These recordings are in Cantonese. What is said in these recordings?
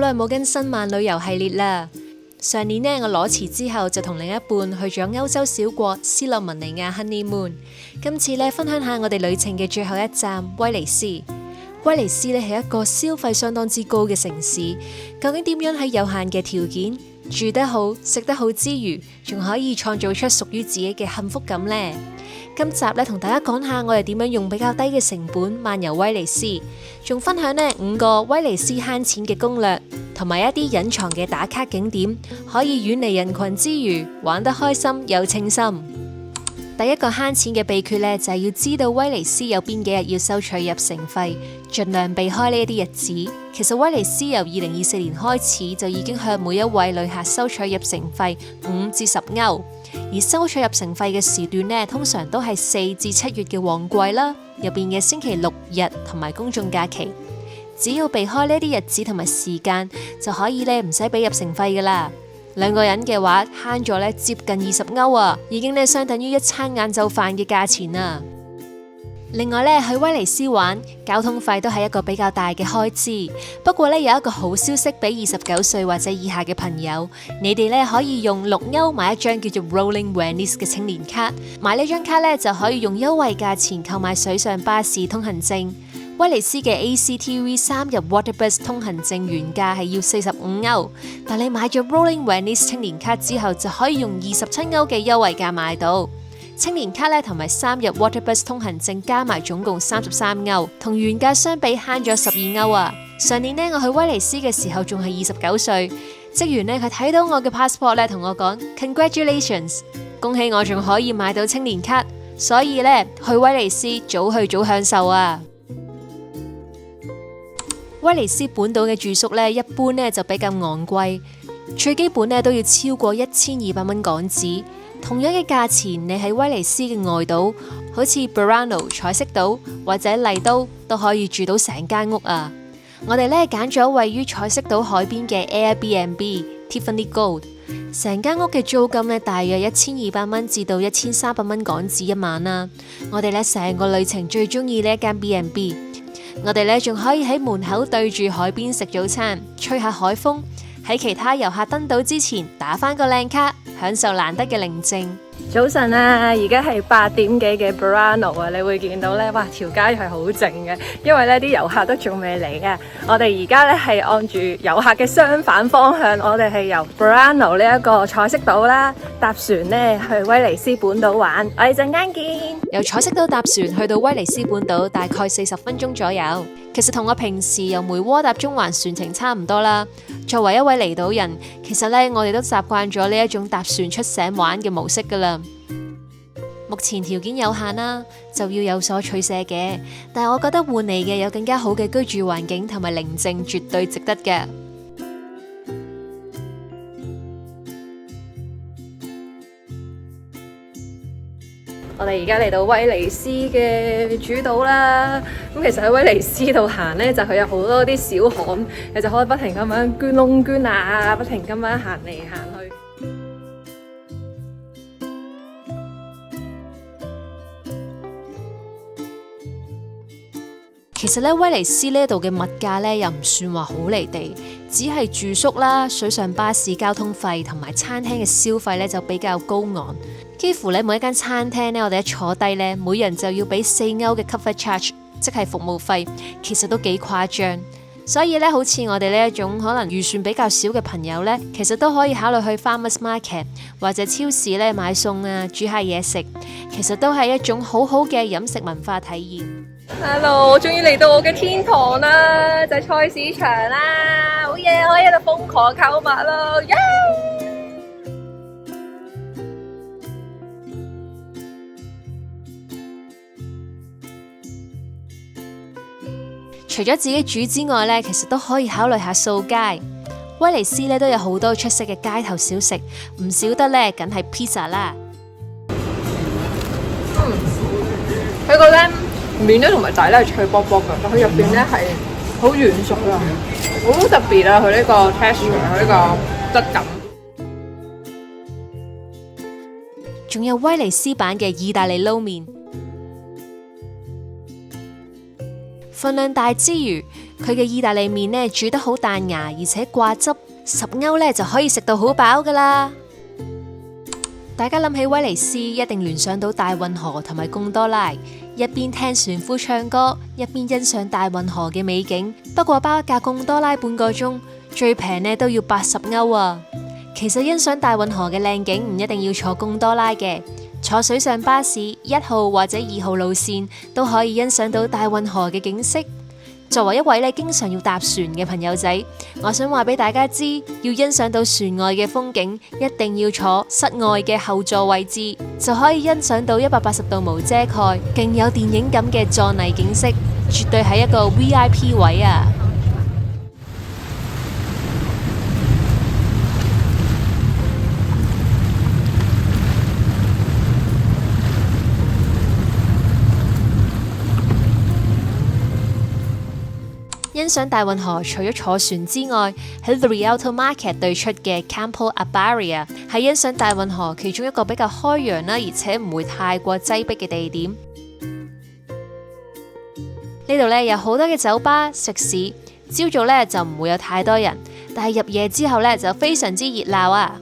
耐冇跟新漫旅遊系列啦。上年呢，我裸辭之後就同另一半去咗歐洲小國斯洛文尼亞 honeymoon。今次呢，分享下我哋旅程嘅最後一站威尼斯。威尼斯呢係一個消費相當之高嘅城市，究竟點樣喺有限嘅條件住得好、食得好之餘，仲可以創造出屬於自己嘅幸福感呢？今集呢，同大家講下我哋點樣用比較低嘅成本漫遊威尼斯，仲分享呢5個威尼斯慳錢嘅攻略，同埋一啲隱藏嘅打卡景點，可以遠離人群之餘，玩得開心又清心。第一個慳錢嘅秘訣呢，就係要知道威尼斯有邊幾日要收取入城費，盡量避開呢一啲日子。其實威尼斯由2024年開始就已經向每一位旅客收取入城費5至10歐，而收取入城費嘅時段呢，通常都係4至7月嘅旺季啦，入邊嘅星期6日同埋公眾假期。只要避開呢啲日子同埋時間，就可以呢唔使俾入城費噶啦。2個人嘅話慳咗呢接近20歐啊，已經呢相等於一餐晏晝飯嘅價錢啊。另外呢，去威尼斯玩，交通費都係一個比較大嘅開支。不過呢，有一個好消息俾29歲或者以下嘅朋友，你哋呢可以用6歐買一張叫做 Rolling Venice 嘅青年卡，買呢張卡呢就可以用優惠價錢購買水上巴士通行證。威尼斯嘅 ACTV 3日 Waterbus 通行證原價係要45歐，但你買咗 Rolling Venice 青年卡之後，就可以用27歐嘅優惠價買到。青年卡呢同埋3日 Waterbus 通行證加埋總共33歐，同原價相比慳咗12歐啊！上年呢，我去威尼斯嘅時候仲係29歲，職員呢，佢睇到我嘅 passport 呢，同我講 Congratulations， 恭喜我仲可以買到青年卡，所以呢，去威尼斯早去早享受啊！威尼斯本島嘅住宿呢，一般呢就比較昂貴，最基本呢都要超過1200蚊港紙。同樣嘅價錢，你喺威尼斯嘅外島，好似 Burano 彩色島或者麗都，都可以住到成間屋啊！我哋呢揀咗位於彩色島海邊嘅 Airbnb Tiffany Gold， 成間屋嘅租金呢大約1200蚊至到1300蚊港紙一晚啦。我哋呢成個旅程最中意呢一間 B&B。我哋呢仲可以喺門口對住海邊食早餐，吹下海風，喺其他遊客登島之前打返個靚卡，享受難得嘅寧靜。早晨啊，而家係8點幾嘅 Burano 啊，你會見到呢，哇，條街係好靜嘅，因為呢啲遊客都仲未嚟嘅。我哋而家呢係按住遊客嘅相反方向，我哋係由 Burano 呢一個彩色島啦，搭船呢去威尼斯本島玩。我哋陣間見。由彩色島搭船去到威尼斯本島大概40分鐘左右，其實同我平時由梅窩搭中環船程差唔多啦。作為一位離島人，其實呢，我哋都習慣咗呢一種搭船出省玩嘅模式噶啦。目前條件有限啦，就要有所取捨嘅。但係我覺得換嚟嘅有更加好嘅居住環境同埋寧靜，絕對值得嘅。我哋而家嚟到威尼斯嘅主島啦，咁其實喺威尼斯度行呢，就佢有好多啲小巷，你就可以不停咁樣捐窿捐啊，不停咁樣行嚟行去。其實咧，威尼斯呢度嘅物價咧又唔算話好離地，只係住宿啦、水上巴士交通費同埋餐廳嘅消費咧就比較高昂。幾乎咧每一間餐廳咧，我哋一坐低咧，每人就要俾4歐嘅 cover charge， 即係服務費，其實都幾誇張。所以咧，好似我哋呢一種可能預算比較少嘅朋友咧，其實都可以考慮去 farmers market 或者超市咧買餸啊，煮下嘢食，其實都係一種好好嘅飲食文化體驗。Hello， 我終於嚟到我嘅天堂啦，就係菜市場啦，好嘢，可以喺度瘋狂購物咯，耶！除咗自己煮之外呢，其實都可以考慮下掃街。威尼斯呢都有好多出色嘅街頭小食，唔少得呢梗係 pizza 啦。佢個呢麵咧同埋底咧係脆卜卜嘅，但佢入邊咧係好軟熟啊，好特別啊！佢呢個 texture， 佢呢個質感。仲有威尼斯版嘅意大利撈麵。份量大之餘，佢嘅意大利麵呢煮得好彈牙，而且掛汁，10歐呢就可以食到好飽噶啦。大家諗起威尼斯，一定聯想到大運河同埋貢多拉，一邊聽船夫唱歌，一邊欣賞大運河嘅美景。不過包一架貢多拉半個鐘，最平呢都要80歐啊！其實欣賞大運河嘅靚景唔一定要坐貢多拉嘅，坐水上巴士1號或者2號路線都可以欣賞到大運河嘅景色。作為一位咧經常要搭船嘅朋友仔，我想話俾大家知，要欣賞到船外嘅風景，一定要坐室外嘅後座位置，就可以欣賞到180度無遮蓋，勁有電影感嘅壯麗景色，絕對係一個 VIP 位啊！欣賞大運河，除咗坐船之外，喺 The Rialto Market 對出嘅 Campo Abbaria 係欣賞大運河其中一個比較開揚啦，而且唔會太過擠迫嘅地點。呢度呢有好多嘅酒吧、食肆，朝早呢就唔會有太多人，但係入夜之後呢就非常之熱鬧啊！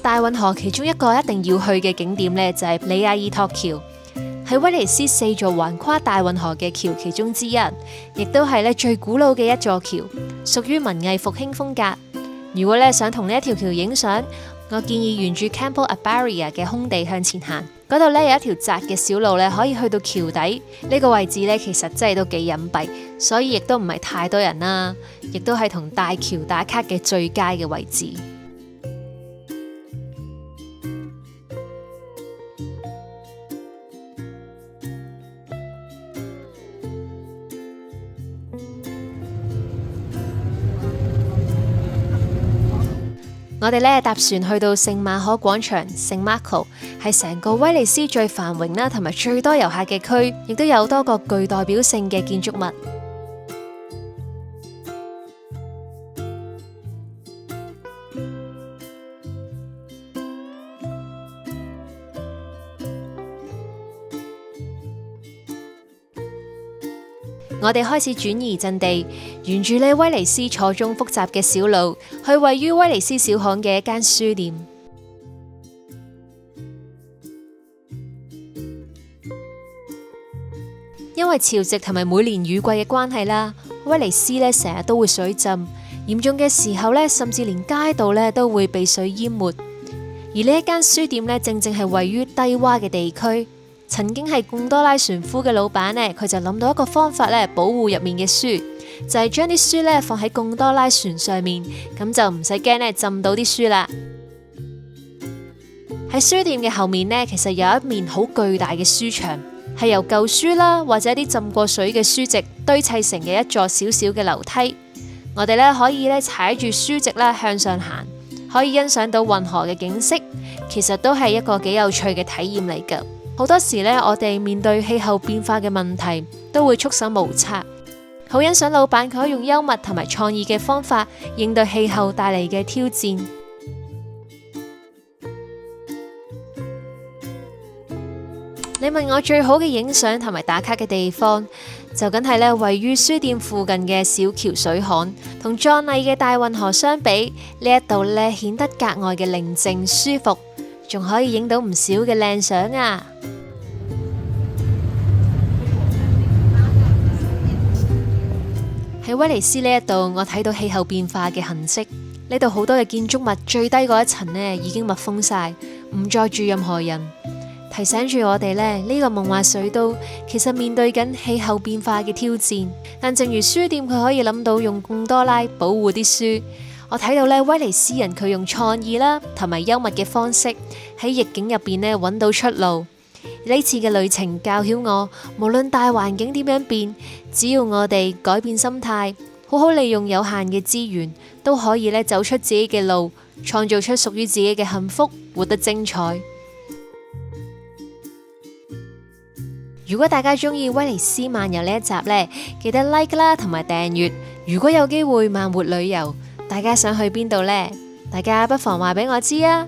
大運河其中一個一定要去嘅景點呢，就係里亞爾托橋，係威尼斯4座橫跨大運河嘅橋其中之一，亦都係呢最古老嘅一座橋，屬於文藝復興風格。如果呢想同呢一條橋影相，我建議沿住 Campo Abbaria 嘅空地向前行，嗰度呢有一條窄嘅小路呢，可以去到橋底。呢個位置呢，其實真係都幾隱蔽，所以亦都唔係太多人啦，亦都係同大橋打卡嘅最佳嘅位置。我哋呢搭船去到聖馬可廣場 San Marco， 係成個威尼斯最繁榮啦，同埋最多遊客嘅區，亦都有多個具代表性嘅建築物。我哋開始轉移陣地，沿住呢威尼斯錯綜複雜嘅小路，去位於威尼斯小巷嘅一間書店。因為潮汐同埋每年雨季嘅關係啦，威尼斯呢成日都會水浸，嚴重嘅時候呢，甚至連街道呢都會被水淹沒。而呢一間書店呢，正正係位於低洼嘅地區。曾經係貢多拉船夫嘅老闆呢，佢就諗到一個方法呢，保護入面嘅書，就係將啲書呢放喺貢多拉船上面，咁就唔使驚呢浸到啲書啦。喺書店嘅後面呢，其實有一面好巨大嘅書牆，係由舊書啦或者啲浸過水嘅書籍堆砌成嘅一座小小嘅樓梯。我哋呢可以呢踩住書籍啦向上行，可以欣賞到運河嘅景色，其實都係一個幾有趣嘅體驗嚟㗎。好多時呢，我哋面對氣候變化嘅問題，都會束手無策。好欣賞老闆佢可以用幽默同埋創意嘅方法應對氣候帶嚟嘅挑戰。你問我最好嘅影相同埋打卡嘅地方，就梗係呢位於書店附近嘅小橋水巷，同壯麗嘅大運河相比，呢一度呢顯得格外嘅寧靜舒服。仲可以影到唔少嘅靚相啊！喺威尼斯呢一度，我睇到氣候變化嘅痕跡。呢度好多嘅建築物最低嗰一層呢已經密封晒，唔再住任何人，提醒住我哋呢個夢幻水都其實面對緊氣候變化嘅挑戰。但正如書店佢可以諗到用貢多拉保護啲書，我睇到呢威尼斯人佢用創意啦同埋幽默嘅方式喺逆境入邊呢揾到出路。呢次嘅旅程教曉我，無論大環境點樣變，只要我哋改變心態，好好利用有限嘅資源，都可以呢走出自己嘅路，創造出屬於自己嘅幸福，活得精彩。如果大家中意威尼斯漫遊呢一集呢，記得 like 啦同埋訂閱。如果有機會慢活旅遊，大家想去邊度呢？大家不妨話俾我知啊！